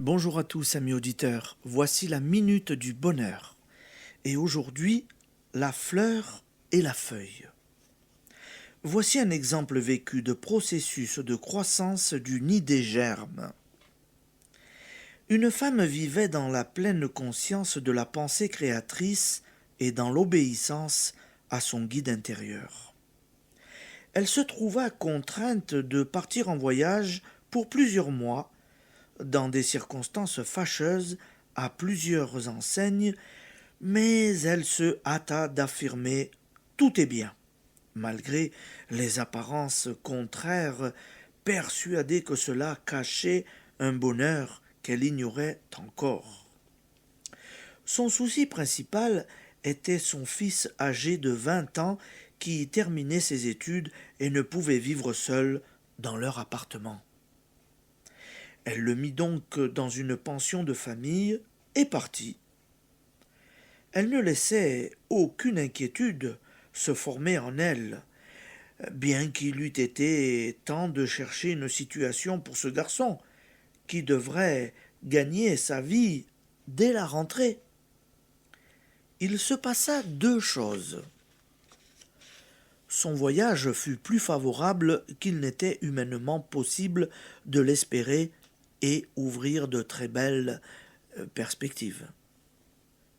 Bonjour à tous amis auditeurs, voici la minute du bonheur. Et aujourd'hui, la fleur et la feuille. Voici un exemple vécu de processus de croissance du nid des germes. Une femme vivait dans la pleine conscience de la pensée créatrice et dans l'obéissance à son guide intérieur. Elle se trouva contrainte de partir en voyage pour plusieurs mois dans des circonstances fâcheuses à plusieurs enseignes, mais elle se hâta d'affirmer tout est bien, malgré les apparences contraires, persuadée que cela cachait un bonheur qu'elle ignorait encore. Son souci principal était son fils âgé de 20 ans qui terminait ses études et ne pouvait vivre seul dans leur appartement. Elle le mit donc dans une pension de famille et partit. Elle ne laissait aucune inquiétude se former en elle, bien qu'il eût été temps de chercher une situation pour ce garçon, qui devrait gagner sa vie dès la rentrée. Il se passa deux choses. Son voyage fut plus favorable qu'il n'était humainement possible de l'espérer et ouvrir de très belles perspectives.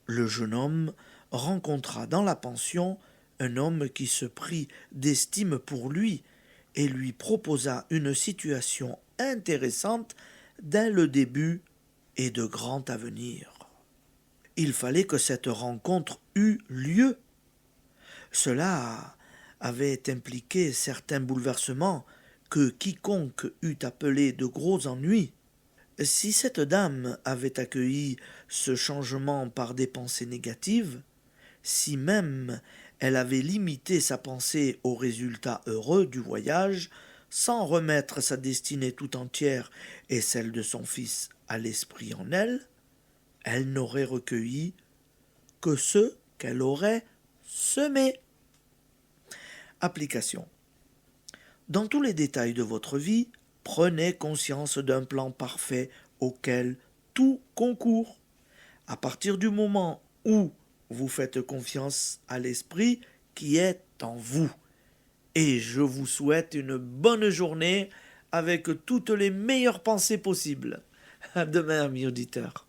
Le jeune homme rencontra dans la pension un homme qui se prit d'estime pour lui et lui proposa une situation intéressante dès le début et de grand avenir. Il fallait que cette rencontre eût lieu. Cela avait impliqué certains bouleversements que quiconque eût appelés de gros ennuis. Si cette dame avait accueilli ce changement par des pensées négatives, si même elle avait limité sa pensée aux résultats heureux du voyage, sans remettre sa destinée tout entière et celle de son fils à l'esprit en elle, elle n'aurait recueilli que ce qu'elle aurait semé. Application. Dans tous les détails de votre vie, prenez conscience d'un plan parfait auquel tout concourt. À partir du moment où vous faites confiance à l'esprit qui est en vous. Et je vous souhaite une bonne journée avec toutes les meilleures pensées possibles. À demain, amis auditeurs.